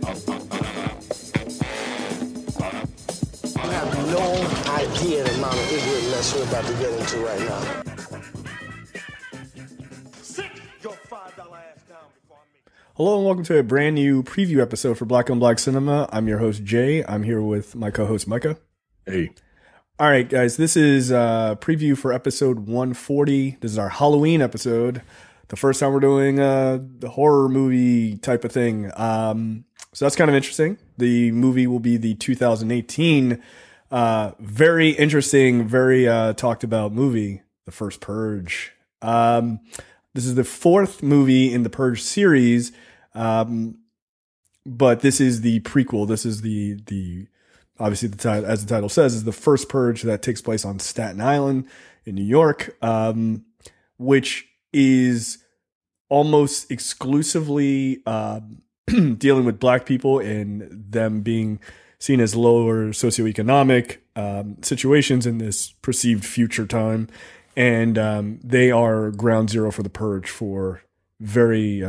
You have no idea the amount of ignorant mess we're about to get into right now. Sit your $5 ass down before I make. Hello and welcome to a brand new preview episode for Black on Black Cinema. I'm your host, Jay. I'm here with my co-host, Micah. Hey. All right, guys, this is a preview for episode 140. This is our Halloween episode. The first time we're doing the horror movie type of thing. So that's kind of interesting. The movie will be the 2018, very interesting, very talked about movie, The First Purge. This is the fourth movie in the Purge series, but this is the prequel. This is the obviously the title, as the title says, is the first Purge that takes place on Staten Island in New York, which is almost exclusively dealing with black people and them being seen as lower socioeconomic situations in this perceived future time. And they are ground zero for the Purge for very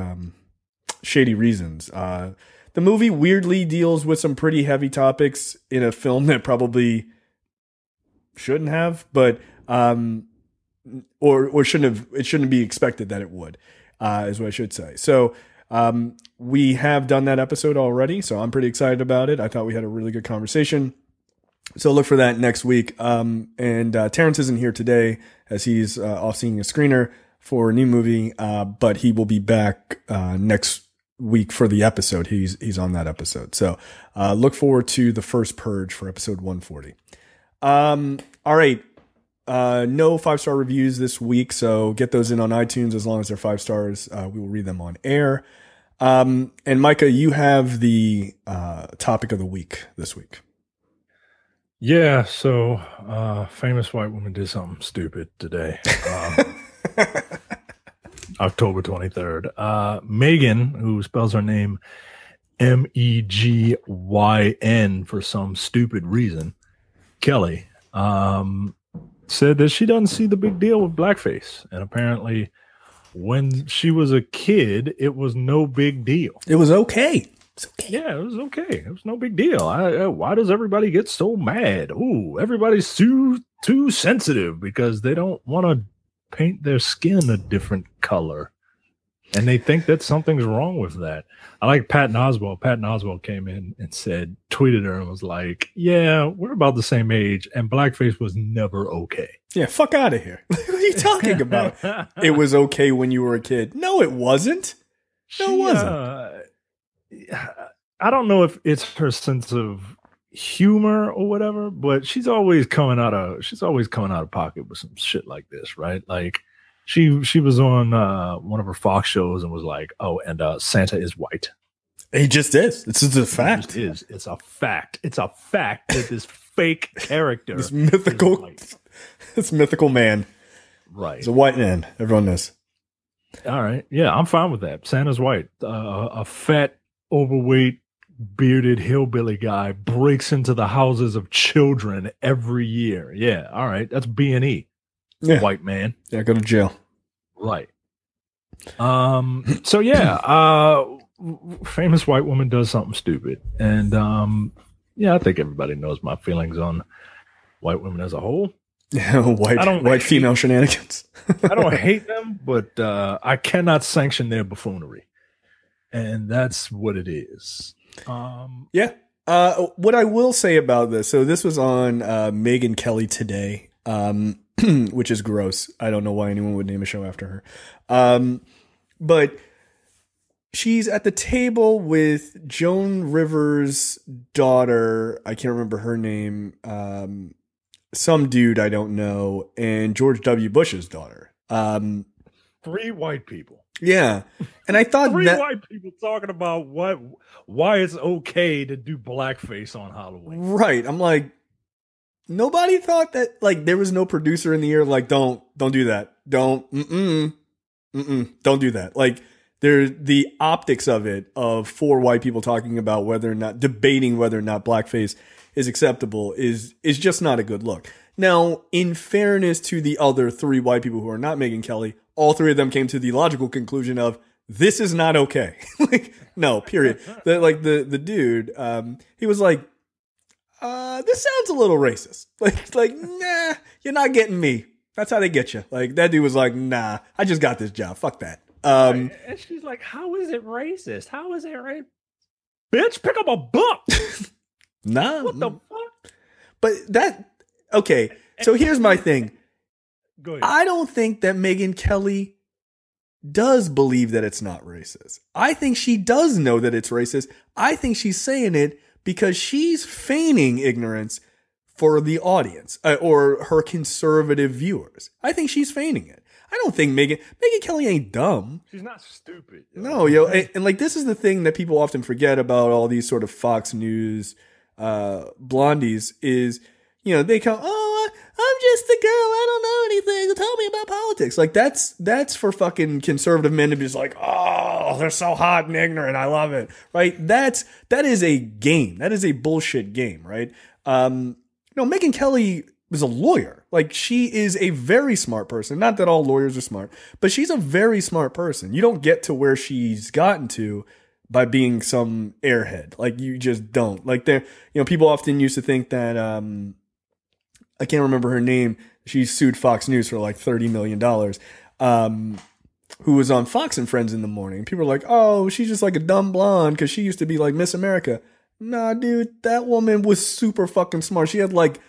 shady reasons. The movie weirdly deals with some pretty heavy topics in a film that probably shouldn't have, but or shouldn't have. It shouldn't be expected that it would, is what I should say. So we have done that episode already, so I'm pretty excited about it. I thought we had a really good conversation. So look for that next week. And Terrence isn't here today as he's off seeing a screener for a new movie, but he will be back next week for the episode. He's on that episode. So look forward to The First Purge for episode 140. All right. No 5-star reviews this week, so get those in on iTunes as long as they're 5 stars. We will read them on air. And Micah, you have the topic of the week this week. Yeah, so famous white woman did something stupid today. October 23rd. Megyn, who spells her name Megyn for some stupid reason, Kelly, said that she doesn't see the big deal with blackface. And apparently when she was a kid, it was no big deal. It was okay. It's okay. Yeah, it was okay. It was no big deal. Why does everybody get so mad? Ooh, everybody's too sensitive because they don't want to paint their skin a different color. And they think that something's wrong with that. I like Patton Oswalt. Patton Oswalt came in and tweeted her and was like, yeah, we're about the same age and blackface was never okay. Yeah, fuck out of here. What are you talking about? It was okay when you were a kid. No, it wasn't. No, it wasn't. I don't know if it's her sense of humor or whatever, but she's always coming out of pocket with some shit like this, right? Like she was on one of her Fox shows and was like, oh, and Santa is white. He just is. It's just a fact. It is. It's a fact. It's a fact that this fake character, this mythical man, right? He's a white man. Everyone knows. All right. Yeah, I'm fine with that. Santa's white. A fat, overweight, bearded hillbilly guy breaks into the houses of children every year. Yeah. All right. That's B&E. Yeah. White man. Yeah. Go to jail. Right. So yeah, famous white woman does something stupid. And, yeah, I think everybody knows my feelings on white women as a whole. Yeah. White female shenanigans. I don't hate them, but, I cannot sanction their buffoonery. And that's what it is. Yeah. What I will say about this, so this was on Megyn Kelly today, which is gross. I don't know why anyone would name a show after her. But she's at the table with Joan Rivers' daughter. I can't remember her name. Some dude I don't know, and George W. Bush's daughter. 3 white people. Yeah. And I thought Three white people talking about why it's okay to do blackface on Halloween. Right. I'm like, nobody thought that, like, there was no producer in the ear like, don't do that. Don't do that. Like, the optics of it, of 4 white people talking about debating whether or not blackface is acceptable is just not a good look. Now, in fairness to the other 3 white people who are not Megyn Kelly, all 3 of them came to the logical conclusion of this is not okay. Like, no, period. The dude, he was like, this sounds a little racist. Like, nah, you're not getting me. That's how they get you. Like, that dude was like, nah, I just got this job. Fuck that. And she's like, how is it racist? How is it racist? Bitch, pick up a book. Nah. What the fuck? But okay. So here's my thing. Go ahead. I don't think that Megyn Kelly does believe that it's not racist. I think she does know that it's racist. I think she's saying it because she's feigning ignorance for the audience or her conservative viewers. I think she's feigning it. I don't think Megyn Kelly ain't dumb. She's not stupid. No, and like this is the thing that people often forget about all these sort of Fox News blondies is, they come, oh, I'm just a girl, I don't know anything, tell me about politics. Like that's for fucking conservative men to be just like, oh, they're so hot and ignorant, I love it, right? That is a game. That is a bullshit game, right? Megyn Kelly was a lawyer. Like, she is a very smart person. Not that all lawyers are smart, but she's a very smart person. You don't get to where she's gotten to by being some airhead. Like, you just don't. Like, people often used to think that, I can't remember her name. She sued Fox News for like $30 million, who was on Fox and Friends in the morning. People are like, oh, she's just like a dumb blonde because she used to be like Miss America. Nah, dude, that woman was super fucking smart. She had like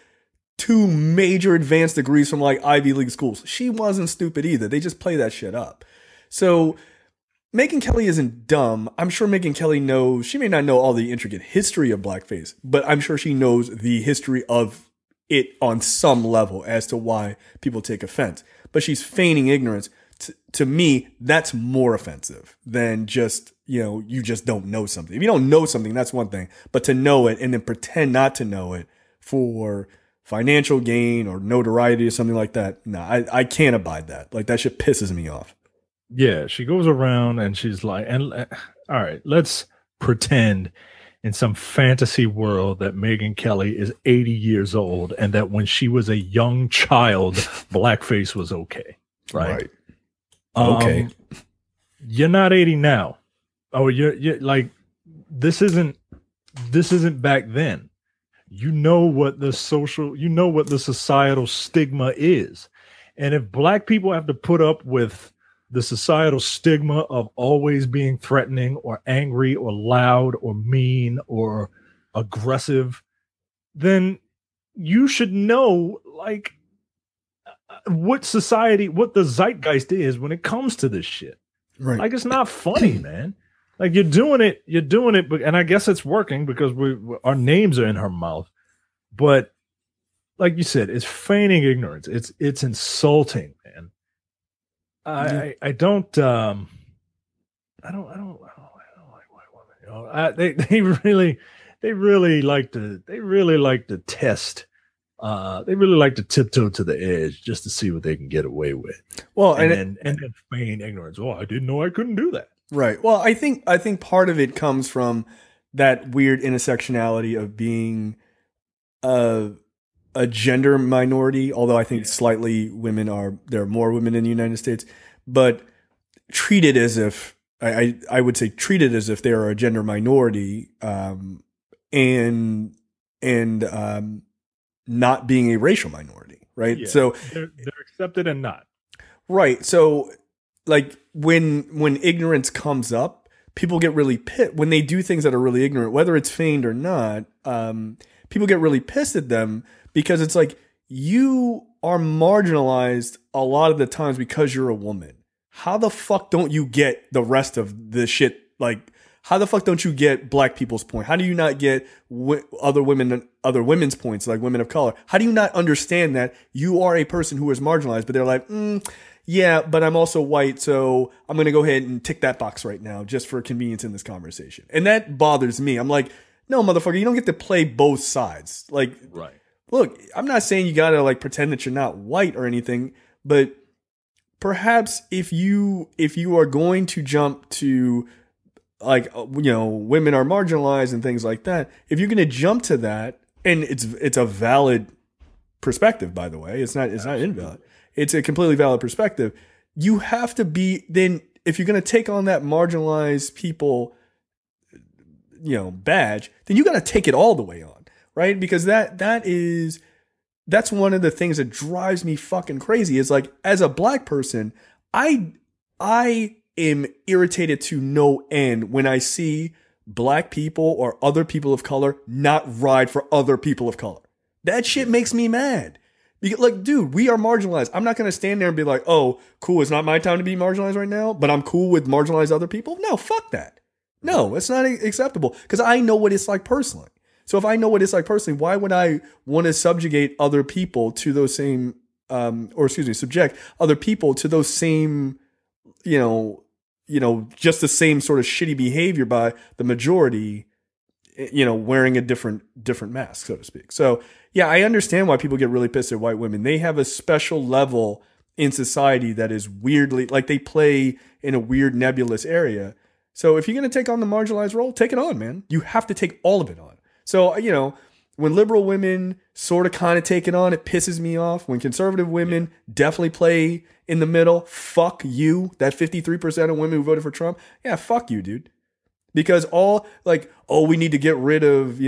2 major advanced degrees from like Ivy League schools. She wasn't stupid either. They just play that shit up. So Megyn Kelly isn't dumb. I'm sure Megyn Kelly knows, she may not know all the intricate history of blackface, but I'm sure she knows the history of it on some level as to why people take offense. But she's feigning ignorance. To me, that's more offensive than just, you just don't know something. If you don't know something, that's one thing. But to know it and then pretend not to know it for financial gain or notoriety or something like that, no, I can't abide that. Like, that shit pisses me off. Yeah, she goes around and she's like, all right, let's pretend in some fantasy world that Megyn Kelly is 80 years old and that when she was a young child, blackface was okay. Right. Okay. You're not 80 now. Oh, you're like, this isn't back then. You know what the societal stigma is. And if black people have to put up with the societal stigma of always being threatening or angry or loud or mean or aggressive, then you should know, like, what the zeitgeist is when it comes to this shit. Right. Like, it's not funny, man. Like, you're doing it, and I guess it's working because our names are in her mouth. But like you said, it's feigning ignorance. It's insulting, man. I don't like white women. They really like to test. They really like to tiptoe to the edge just to see what they can get away with. Well, and then feign ignorance. Oh, I didn't know I couldn't do that. Right. Well, I think part of it comes from that weird intersectionality of being a gender minority, although I think slightly there are more women in the United States, but treated as if I would say treated as if they are a gender minority, and not being a racial minority, right? Yeah, so they're accepted and not. Right. So like when ignorance comes up, people get really pissed when they do things that are really ignorant, whether it's feigned or not. People get really pissed at them because it's like, you are marginalized a lot of the times because you're a woman. How the fuck don't you get the rest of the shit? Like, how the fuck don't you get black people's point? How do you not get other women's points, like women of color? How do you not understand that you are a person who is marginalized, but they're like, yeah, but I'm also white, so I'm going to go ahead and tick that box right now just for convenience in this conversation. And that bothers me. I'm like, no, motherfucker, you don't get to play both sides. Like, right. Look, I'm not saying you got to like pretend that you're not white or anything, but perhaps if you are going to jump to like, women are marginalized and things like that, if you're going to jump to that, and it's a valid perspective, by the way, it's not invalid. It's a completely valid perspective. You have to be, then if you're gonna take on that marginalized people, badge, then you got to take it all the way on, right? Because that's one of the things that drives me fucking crazy. Is like, as a black person, I am irritated to no end when I see black people or other people of color not ride for other people of color. That shit makes me mad. Like, dude, we are marginalized. I'm not going to stand there and be like, oh, cool, it's not my time to be marginalized right now, but I'm cool with marginalized other people. No, fuck that. No, it's not acceptable, because I know what it's like personally. So if I know what it's like personally, why would I want to subjugate other people to those same, subject other people to those same, just the same sort of shitty behavior by the majority, wearing a different mask, so to speak. So yeah, I understand why people get really pissed at white women. They have a special level in society that is weirdly, like, they play in a weird nebulous area. So if you're going to take on the marginalized role, take it on, man. You have to take all of it on. So, when liberal women sort of kind of take it on, it pisses me off. When conservative women definitely play in the middle, fuck you. That 53% of women who voted for Trump, yeah, fuck you, dude. Because we need to get rid of,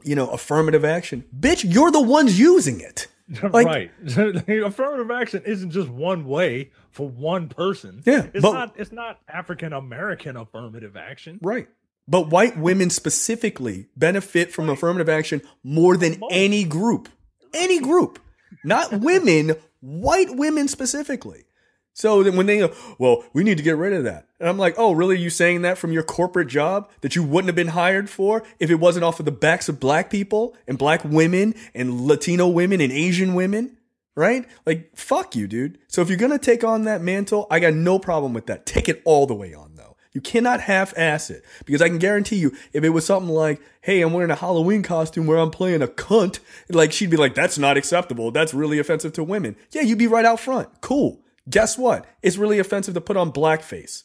affirmative action. Bitch, you're the ones using it. Right. Affirmative action isn't just one way for one person. Yeah. It's not African American affirmative action. Right. But white women specifically benefit from affirmative action more than any group. Any group. Not women, white women specifically. So then when they go, well, we need to get rid of that. And I'm like, oh, really? You saying that from your corporate job that you wouldn't have been hired for if it wasn't off of the backs of black people and black women and Latino women and Asian women? Right? Like, fuck you, dude. So if you're going to take on that mantle, I got no problem with that. Take it all the way on, though. You cannot half-ass it, because I can guarantee you, if it was something like, hey, I'm wearing a Halloween costume where I'm playing a cunt, like, she'd be like, that's not acceptable. That's really offensive to women. Yeah, you'd be right out front. Cool. Guess what? It's really offensive to put on blackface.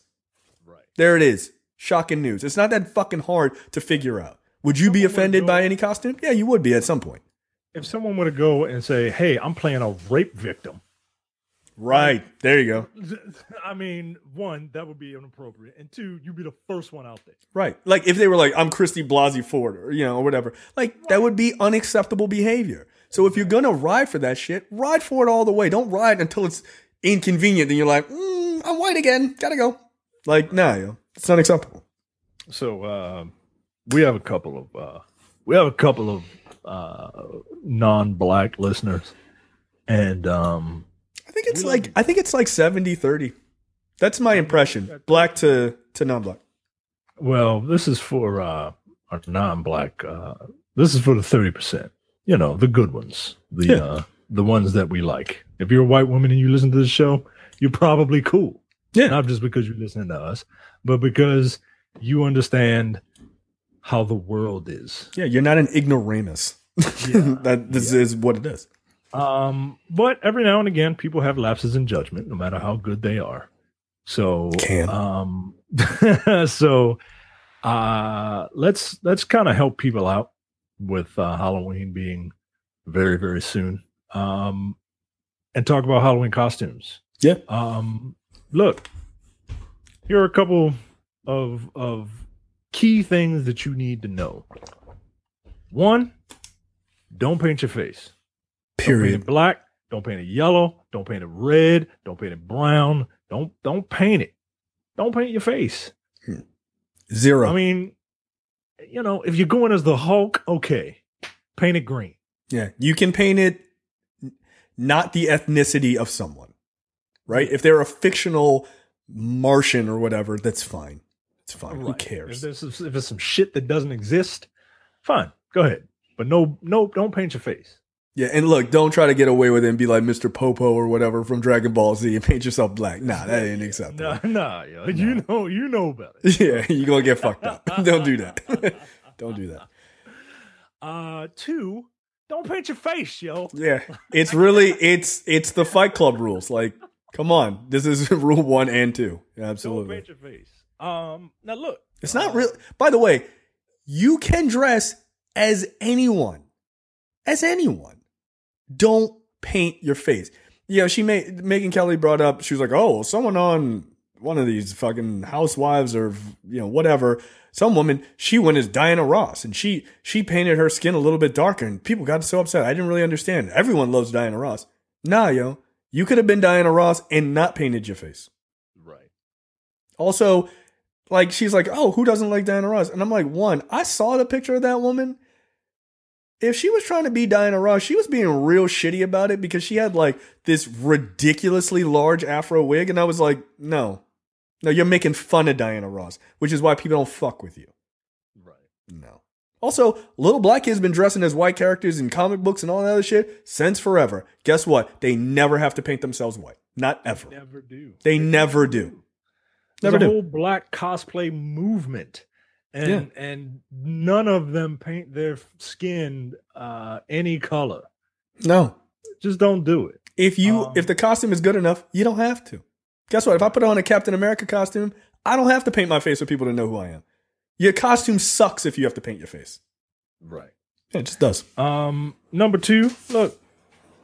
Right. There it is. Shocking news. It's not that fucking hard to figure out. Would you be offended by any costume? Yeah, you would be at some point. If someone were to go and say, hey, I'm playing a rape victim. Right. There you go. I mean, one, that would be inappropriate. And two, you'd be the first one out there. Right. Like, if they were like, I'm Christy Blasey Ford, or whatever. Like, that would be unacceptable behavior. So if you're going to ride for that shit, ride for it all the way. Don't ride until it's inconvenient. Then you're like, I'm white again. Gotta go. Like, nah, it's not acceptable. So we have a couple of non-black listeners. And I think it's like 70-30. That's my impression. Black to non-black. Well, this is for our non-black. This is for the 30%. The good ones. The ones that we like. If you're a white woman and you listen to this show, you're probably cool. Yeah. Not just because you're listening to us, but because you understand how the world is. Yeah, you're not an ignoramus. This is what it is. But every now and again, people have lapses in judgment, no matter how good they are. So, let's kind of help people out with Halloween being very, very soon. And talk about Halloween costumes. Yeah. Look, here are a couple of key things that you need to know. One, don't paint your face. Period. Don't paint it black. Don't paint it yellow. Don't paint it red. Don't paint it brown. Don't paint it. Don't paint your face. Zero. I mean, if you're going as the Hulk, okay, paint it green. Yeah, you can paint it not the ethnicity of someone, right? If they're a fictional Martian or whatever, that's fine. It's fine. Right. Who cares? If it's some shit that doesn't exist, fine, go ahead. But no, don't paint your face. Yeah, and look, don't try to get away with it and be like Mr. Popo or whatever from Dragon Ball Z and paint yourself black. Nah, that ain't acceptable. Nah. You know better. Yeah, you're gonna get fucked up. Don't do that. Don't do that. Two, don't paint your face, yo. Yeah, it's really it's the Fight Club rules. Like, come on, this is rule 1 and 2. Absolutely. Don't paint your face. Now look, it's not real. By the way, you can dress as anyone. Don't paint your face. Yeah, Megyn Kelly brought up, she was like, oh, someone on one of these fucking housewives or, whatever, some woman, she went as Diana Ross and she painted her skin a little bit darker and people got so upset. I didn't really understand. Everyone loves Diana Ross. Nah, yo, you could have been Diana Ross and not painted your face. Right. Also, like, she's like, oh, who doesn't like Diana Ross? And I'm like, one, I saw the picture of that woman. If she was trying to be Diana Ross, she was being real shitty about it because she had like this ridiculously large afro wig. And I was like, no, you're making fun of Diana Ross, which is why people don't fuck with you. Right. No. Also, little black kids been dressing as white characters in comic books and all that other shit since forever. Guess what? They never have to paint themselves white. Not ever. They never do. They never do. There's a whole black cosplay movement. And none of them paint their skin any color. No. Just don't do it. If the costume is good enough, you don't have to. Guess what? If I put on a Captain America costume, I don't have to paint my face for people to know who I am. Your costume sucks if you have to paint your face. Right. Yeah, it just does. Number 2, look,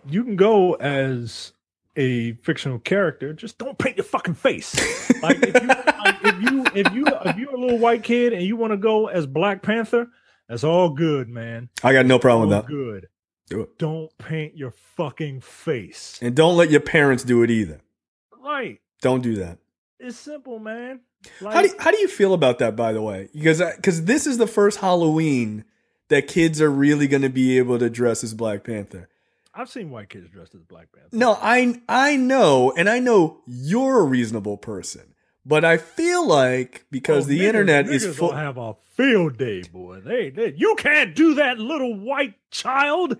you can go as a fictional character, just don't paint your fucking face. Like if you're a little white kid and you want to go as Black Panther, that's all good, man. I got no problem with that. Good. Do it. Don't paint your fucking face. And don't let your parents do it either. Right. Don't do that. It's simple, man. Like, how do you feel about that, by the way? Because this is the first Halloween that kids are really going to be able to dress as Black Panther. I've seen white kids dressed as Black Panther. No, I know, and I know you're a reasonable person, but I feel like because the internet is full, have a field day, boy. You can't do that, little white child.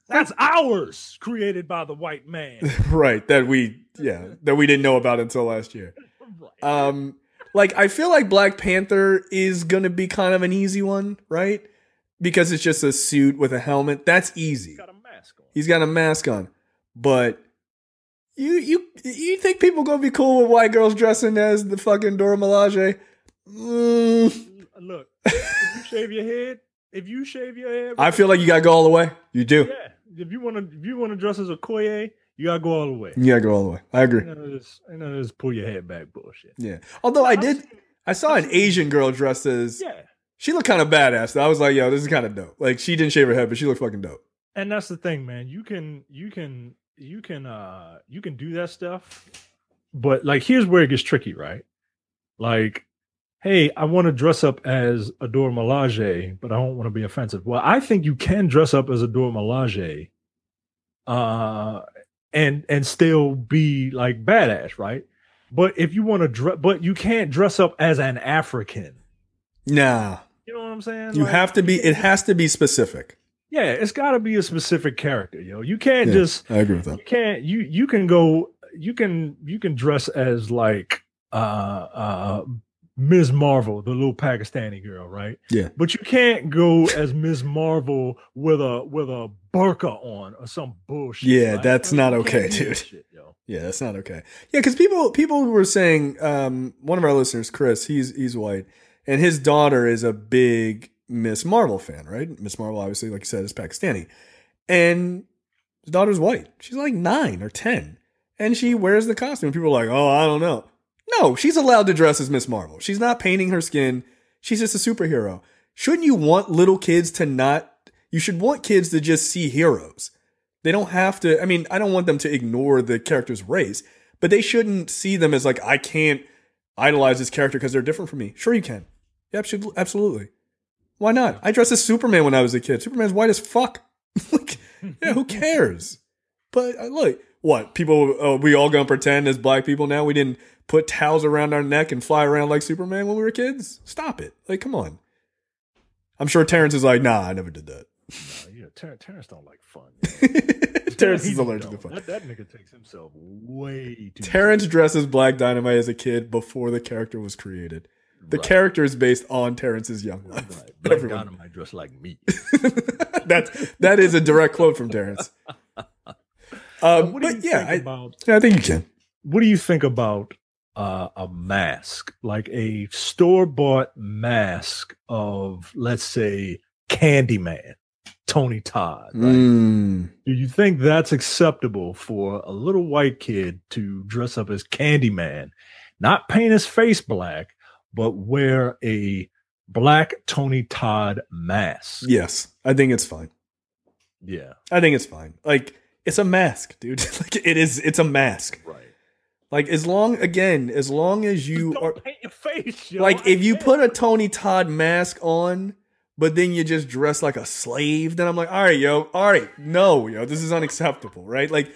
That's ours, created by the white man, right? That we didn't know about until last year. Right. Like I feel like Black Panther is gonna be kind of an easy one, right? Because it's just a suit with a helmet. That's easy. He's got a mask on, but you think people gonna be cool with white girls dressing as the fucking Dora Milaje? Look, if you shave your head, I feel like you gotta go all the way. You do. Yeah, if you want to dress as a Koye, you gotta go all the way. You gotta go all the way. I agree. Just pull your head back, bullshit. Yeah. Although I saw an Asian girl dressed as. Yeah. She looked kind of badass. I was like, yo, this is kind of dope. Like she didn't shave her head, but she looked fucking dope. And that's the thing, man. You can do that stuff, but like here's where it gets tricky, right? Like, hey, I want to dress up as a Dora Milaje, but I don't want to be offensive. Well, I think you can dress up as a Dora Milaje, and still be like badass, right? But if you want to but you can't dress up as an African. Nah. You know what I'm saying? You have to be. It has to be specific. Yeah, it's got to be a specific character, yo. You can't just. I agree with that. You can't. You can go. You can dress as like Ms. Marvel, the little Pakistani girl, right? Yeah. But you can't go as Ms. Marvel with a burqa on or some bullshit. Yeah, right? that's not okay, dude. Shit, yo. Yeah, that's not okay. Yeah, because people were saying, one of our listeners, Chris, he's white, and his daughter is a big Miss Marvel fan, right? Miss Marvel, obviously, like you said, is Pakistani. And his daughter's white. She's like 9 or 10. And she wears the costume. People are like, oh, I don't know. No, she's allowed to dress as Miss Marvel. She's not painting her skin. She's just a superhero. Shouldn't you want little kids to not... You should want kids to just see heroes. They don't have to... I mean, I don't want them to ignore the character's race, but they shouldn't see them as like, I can't idolize this character because they're different from me. Sure you can. Yeah, absolutely. Why not? I dressed as Superman when I was a kid. Superman's white as fuck. Like, yeah, who cares? But look, what? People, we all gonna pretend as black people now? We didn't put towels around our neck and fly around like Superman when we were kids? Stop it. Like, come on. I'm sure Terrence is like, nah, I never did that. No, Terrence don't like fun. Terrence is allergic to fun. That nigga takes himself way too Terrence dresses Black Dynamite as a kid before the character was created. The character is based on Terrence's young life. Right. Black Dynamite dressed like me. that is a direct quote from Terrence. But yeah, I think you can. What do you think about a mask, like a store-bought mask of, let's say, Candyman, Tony Todd. Right? Do you think that's acceptable for a little white kid to dress up as Candyman, not paint his face black, but wear a black Tony Todd mask? Yes, I think it's fine. Yeah, I think it's fine. Like, it's a mask, dude. Like, it's a mask. right. Like, as long as you don't paint your face, yo. Like, if you put a Tony Todd mask on, but then you just dress like a slave, then I'm like, all right, no, this is unacceptable, right? Like,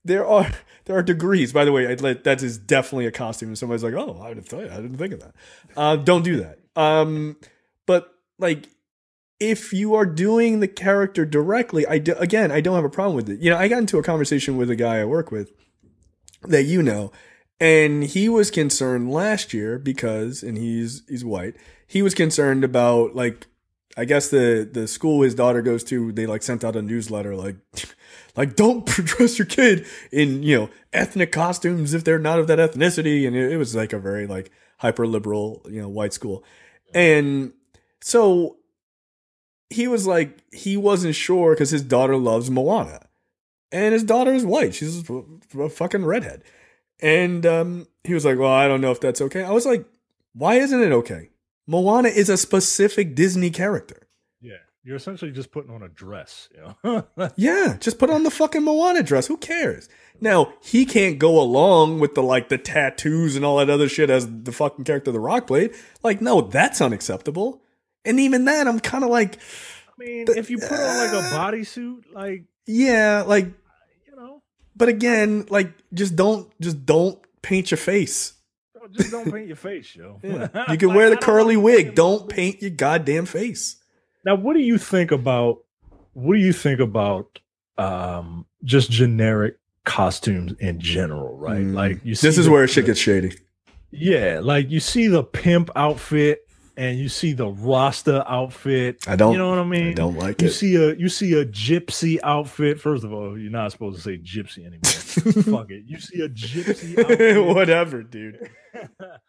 there are degrees. By the way, that is definitely a costume. And somebody's like, oh, I didn't think of that. Don't do that. But like, if you are doing the character directly, I don't have a problem with it. I got into a conversation with a guy I work with that and he was concerned last year because, and he's white, he was concerned about, like, I guess the school his daughter goes to, they like sent out a newsletter like don't dress your kid in, ethnic costumes if they're not of that ethnicity. And it was like a very like hyper liberal, white school. And so he was like, he wasn't sure because his daughter loves Moana and his daughter is white. She's a fucking redhead. And he was like, well, I don't know if that's okay. I was like, why isn't it okay? Moana is a specific Disney character. Yeah, you're essentially just putting on a dress. Yeah, just put on the fucking Moana dress. Who cares? Now, he can't go along with the tattoos and all that other shit as the fucking character The Rock played. Like, no, that's unacceptable. And even that, I'm kind of like... I mean, if you put on like a bodysuit, like... Yeah, like... But again, like, just don't paint your face. Just don't paint your face, yo. Yeah. You can wear the curly wig. Don't paint your goddamn face. Now, what do you think about just generic costumes in general, right? Like, you see this is where shit gets shady. Yeah, like you see the pimp outfit and you see the Rasta outfit. I don't. You know what I mean? I don't like you it. You see a gypsy outfit. First of all, you're not supposed to say gypsy anymore. Fuck it. You see a gypsy outfit. Whatever, dude.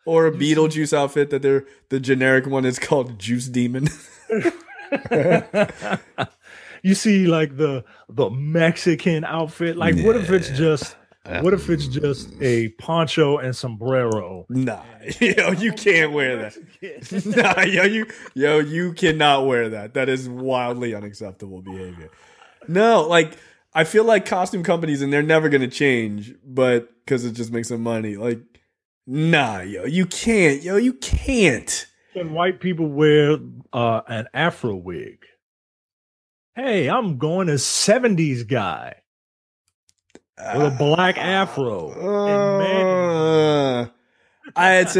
Or a Beetlejuice outfit that the generic one is called Juice Demon. You see like the Mexican outfit. Like, what if it's just a poncho and sombrero? Nah, you can't wear that. Nah, you cannot wear that. That is wildly unacceptable behavior. No, like, I feel like costume companies, and they're never gonna change, but because it just makes them money. Like, nah, you can't. You can't. Can white people wear an Afro wig? Hey, I'm going as 70s guy with a black afro. That's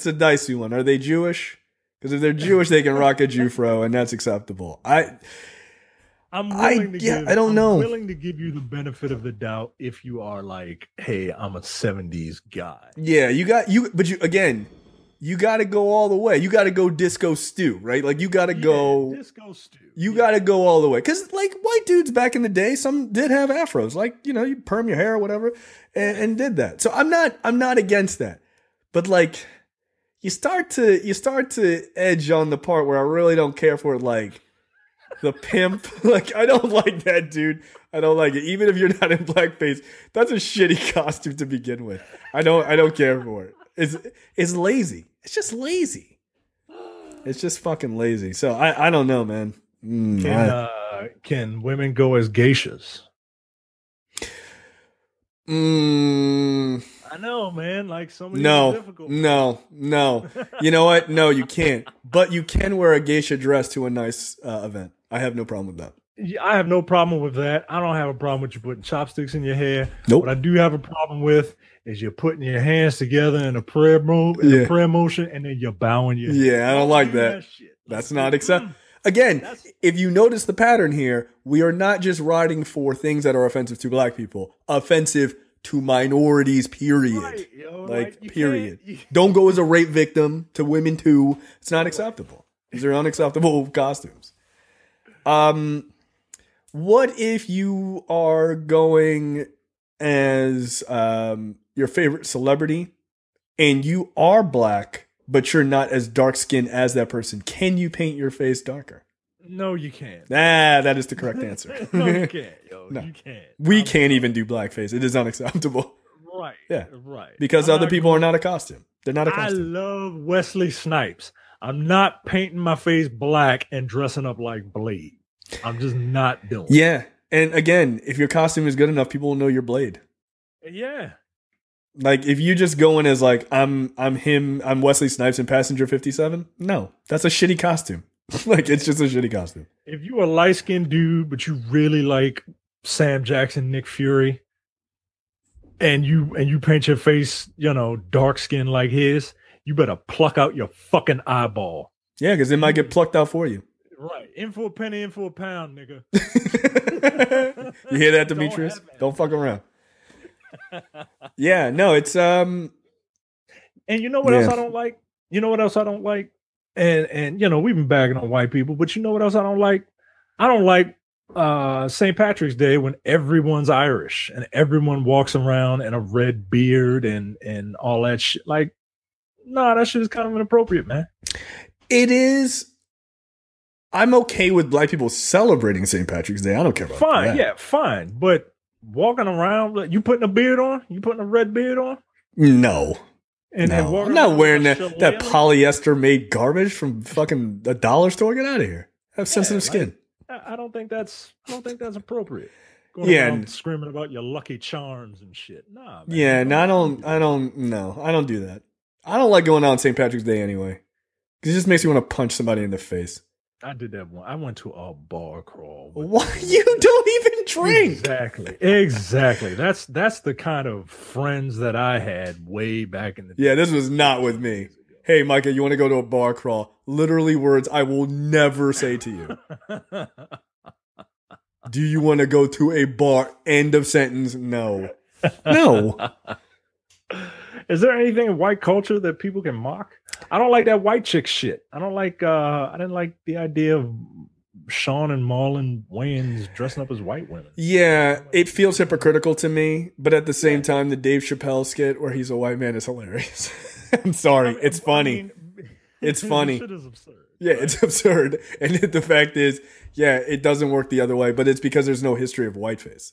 a dicey one. Are they Jewish? Because if they're Jewish, they can rock a Jufro, and that's acceptable. I don't know. I'm willing to give you the benefit of the doubt if you are like, hey, I'm a 70s guy. Yeah, you got to go all the way. You got to go disco stew, right? Like, you got to go disco stew. You got to go all the way. Because, like, white dudes back in the day, some did have afros. Like, you perm your hair or whatever and did that. So I'm not against that. But, like, you start to edge on the part where I really don't care for, like, the pimp. Like, I don't like that, dude. I don't like it. Even if you're not in blackface, that's a shitty costume to begin with. I don't care for it. It's lazy. It's just lazy. It's just fucking lazy. So I don't know, man. Can women go as geishas? I know, man. Like, some of these are difficult. No. You know what? No, you can't. But you can wear a geisha dress to a nice event. I have no problem with that. I have no problem with that. I don't have a problem with you putting chopsticks in your hair. Nope. What I do have a problem with is you're putting your hands together in a prayer motion, and then you're bowing your head. Yeah, I don't like that. That's not acceptable. Again, if you notice the pattern here, we are not just riding for things that are offensive to black people, offensive to minorities, period. Right, period. Don't go as a rape victim to women too. It's not acceptable. These are unacceptable costumes. What if you are going as your favorite celebrity and you are black, but you're not as dark skinned as that person? Can you paint your face darker? No, you can't. That is the correct answer. No, you can't, yo. No. You can't. We can't even do blackface. It is unacceptable. Right. Yeah. Right. Because I'm other not people going- are not a costume. They're not a I costume. love Wesley Snipes. I'm not painting my face black and dressing up like Blade. I'm just not doing it. Yeah. And again, if your costume is good enough, people will know you're Blade. Yeah. Like if you just go in as like I'm Wesley Snipes in Passenger 57. No, that's a shitty costume. Like it's just a shitty costume. If you a light-skinned dude, but you really like Sam Jackson, Nick Fury, and you paint your face, dark skin like his, you better pluck out your fucking eyeball. Yeah, because it might get plucked out for you. Right. In for a penny, in for a pound, nigga. You hear that, Demetrius? Don't fuck around. Yeah, no, it's And you know what else I don't like? You know what else I don't like? And we've been bagging on white people, but you know what else I don't like? I don't like St. Patrick's Day when everyone's Irish and everyone walks around in a red beard and all that shit. Like, nah, that shit is kind of inappropriate, man. It is. I'm okay with black people celebrating St. Patrick's Day. I don't care about Fine, that. yeah, fine. But walking around, you putting a beard on? You putting a red beard on? No. And then No. walking I'm not around wearing with that a shillelagh? polyester made garbage from fucking a dollar store. Get out of here. I have sensitive like- skin. I don't think that's appropriate. Going Yeah, around and- screaming about your Lucky Charms and shit. Nah, man. Yeah, no, I don't do that. I don't like going out on St. Patrick's Day anyway. Because it just makes you want to punch somebody in the face. I did that one. I went to a bar crawl. Why? You don't even drink. Exactly. That's the kind of friends that I had way back in the day. Yeah, this was not with me. Hey, Micah, you want to go to a bar crawl? Literally words I will never say to you. Do you want to go to a bar? End of sentence. No. No. Is there anything in white culture that people can mock? I don't like that white chick shit. I don't like I didn't like the idea of Sean and Marlon Wayans dressing up as white women. Yeah, it feels hypocritical to me, but at the same time, the Dave Chappelle skit where he's a white man is hilarious. I'm sorry. It's funny. It's funny. Shit is absurd. Yeah, it's absurd. And the fact is, yeah, it doesn't work the other way, but it's because there's no history of whiteface.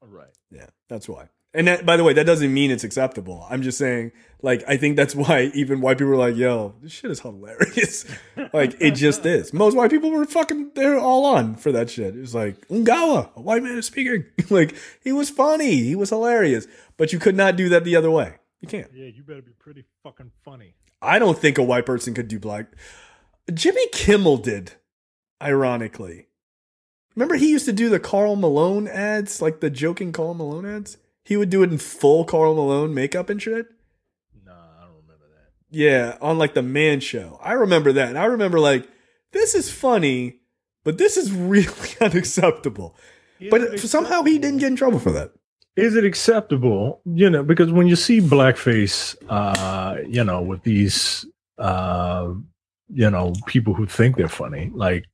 Right. Yeah, that's why. And that, by the way, that doesn't mean it's acceptable. I'm just saying, like, I think that's why even white people are like, yo, this shit is hilarious. Like, it just is. Most white people were they're all on for that shit. It was like, Ungawa, a white man is speaking. Like, he was funny. He was hilarious. But you could not do that the other way. You can't. Yeah, you better be pretty fucking funny. I don't think a white person could do black. Jimmy Kimmel did, ironically. Remember he used to do the Karl Malone ads, like the joking Karl Malone ads? He would do it in full Karl Malone makeup and shit. Nah, I don't remember that. Yeah, on like the Man Show. I remember that. And I remember like, this is funny, but this is really unacceptable. But somehow he didn't get in trouble for that. Is it acceptable? Because when you see blackface, with these, people who think they're funny, like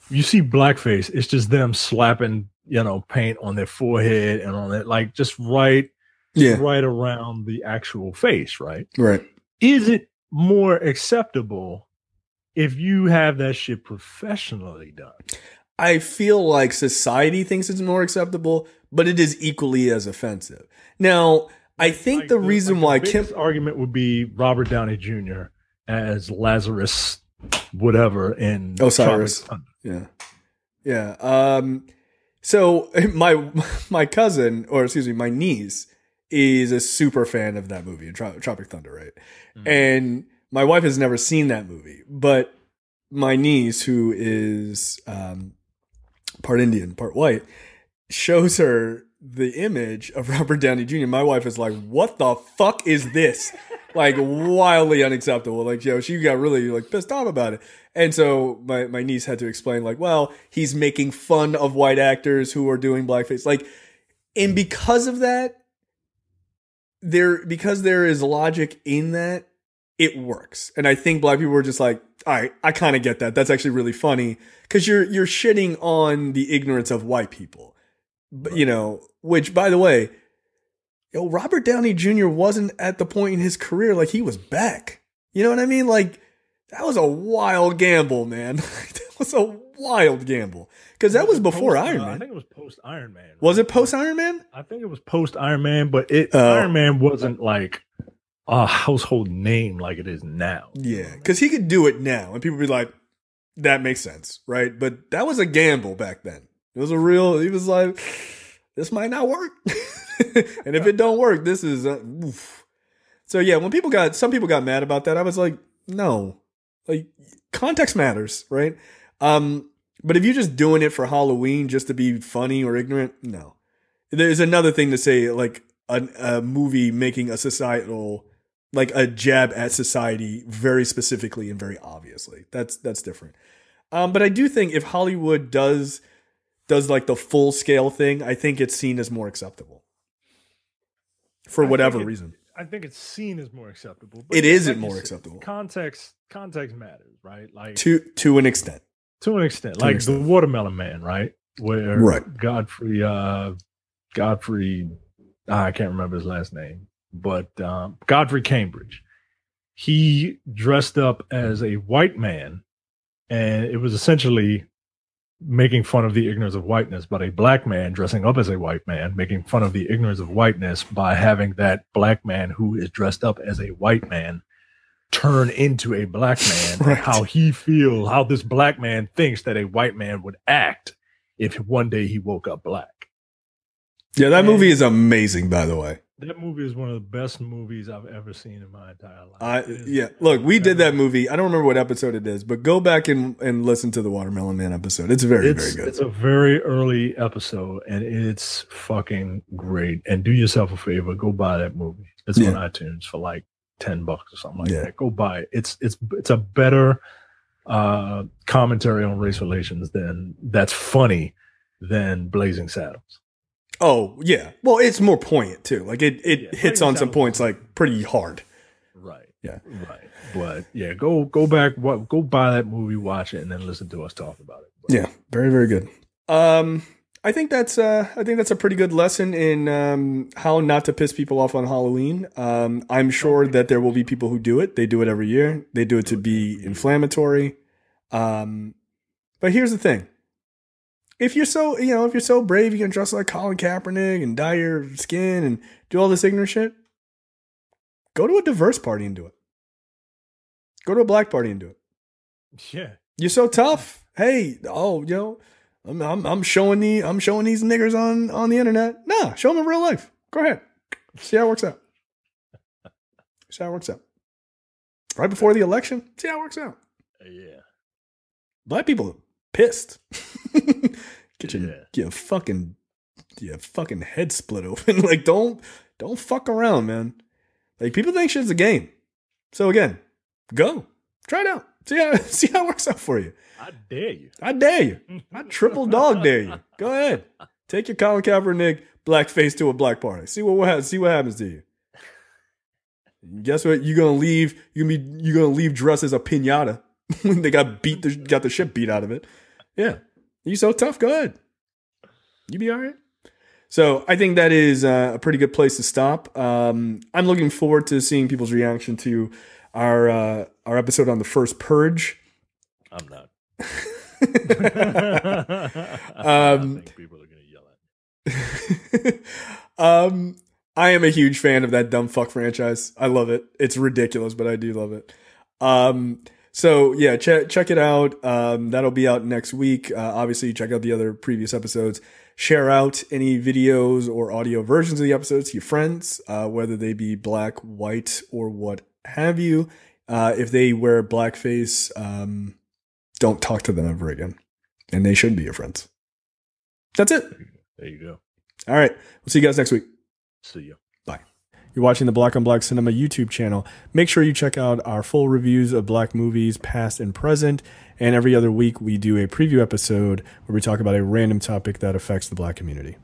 you see blackface, it's just them slapping, paint on their forehead and on it, like just right around the actual face, right? Right. Is it more acceptable if you have that shit professionally done? I feel like society thinks it's more acceptable, but it is equally as offensive. Now, I think Like the reason why Kim's argument would be Robert Downey Jr. as Lazarus, whatever, in Osiris. Tropic Thunder. Yeah. So my cousin, or excuse me, my niece is a super fan of that movie, Tropic Thunder, right? Mm-hmm. And my wife has never seen that movie, but my niece, who is part Indian, part white, shows her the image of Robert Downey Jr. My wife is like, what the fuck is this? Like, wildly unacceptable. Like, she got really like pissed off about it. And so my niece had to explain, like, well, he's making fun of white actors who are doing blackface. Like, and because of that, because there is logic in that, it works. And I think black people were just like, all right, I kind of get that. That's actually really funny. Because you're shitting on the ignorance of white people. But, which, by the way, Robert Downey Jr. wasn't at the point in his career like he was back. You know what I mean? Like, that was a wild gamble, man. That was a wild gamble because that was before Iron Man. I think it was post Iron Man. Right? Was it post Iron Man? I think it was post Iron Man, but Iron Man wasn't like a household name like it is now. Yeah, because he could do it now, and people would be like, "That makes sense, right?" But that was a gamble back then. It was a real. He was like, "This might not work," and if it don't work, this is. Oof. So yeah, when some people got mad about that, I was like, "No, like context matters, right?" But if you're just doing it for Halloween just to be funny or ignorant, no. There's another thing to say, like a movie making a societal, like a jab at society very specifically and very obviously. That's different. But I do think if Hollywood does like the full scale thing, I think it's seen as more acceptable for whatever reason. I think it's seen as more acceptable. But it isn't more acceptable. Context matters, right? Like to an extent. To an extent, like the Watermelon Man, right? Where Godfrey, I can't remember his last name, but Godfrey Cambridge. He dressed up as a white man, and it was essentially making fun of the ignorance of whiteness, but a black man dressing up as a white man, making fun of the ignorance of whiteness by having that black man who is dressed up as a white man turn into a black man, right. How this black man thinks that a white man would act if one day he woke up black. Yeah, that movie is amazing, by the way. That movie is one of the best movies I've ever seen in my entire life. Look, we did that movie. I don't remember what episode it is, but go back and listen to the Watermelon Man episode. It's very good. It's a very early episode, and it's fucking great. And do yourself a favor, go buy that movie. It's on iTunes for like $10 or something like that. Go buy it. It's a better commentary on race relations that's funny than Blazing Saddles. Oh yeah, well it's more poignant too. Like it hits on some points like pretty hard. Right. Yeah. Right. But yeah, go back. Go buy that movie, watch it, and then listen to us talk about it. But, yeah, very very good. I think that's a pretty good lesson in how not to piss people off on Halloween. I'm sure that there will be people who do it. They do it every year. They do it to be inflammatory. But here's the thing. If you're so brave, you can dress like Colin Kaepernick and dye your skin and do all this ignorant shit. Go to a diverse party and do it. Go to a black party and do it. Yeah. You're so tough. Hey, I'm showing these niggers on the internet. Nah, show them in real life. Go ahead. See how it works out. Right before the election, see how it works out. Yeah. Black people are pissed. Get your fucking head split open. Like don't fuck around, man. Like people think shit's a game. So again, go. Try it out. See how it works out for you. I dare you. I triple dog dare you. Go ahead. Take your Colin Kaepernick blackface to a black party. See what happens to you. Guess what? You're gonna leave dressed as a piñata. They got the shit beat out of it. Yeah. You so tough. Go ahead. You be all right. So I think that is a pretty good place to stop. I'm looking forward to seeing people's reaction to our episode on the First Purge. I'm not. I think people are going to yell at me. I am a huge fan of that dumb fuck franchise. I love it. It's ridiculous, but I do love it. So yeah, check it out. That'll be out next week. Obviously check out the other previous episodes. Share out any videos or audio versions of the episodes to your friends, whether they be black, white, or what have you. If they wear blackface, don't talk to them ever again. And they shouldn't be your friends. That's it. There you go. All right. We'll see you guys next week. See you. Bye. You're watching the Black on Black Cinema YouTube channel. Make sure you check out our full reviews of black movies, past and present. And every other week, we do a preview episode where we talk about a random topic that affects the black community.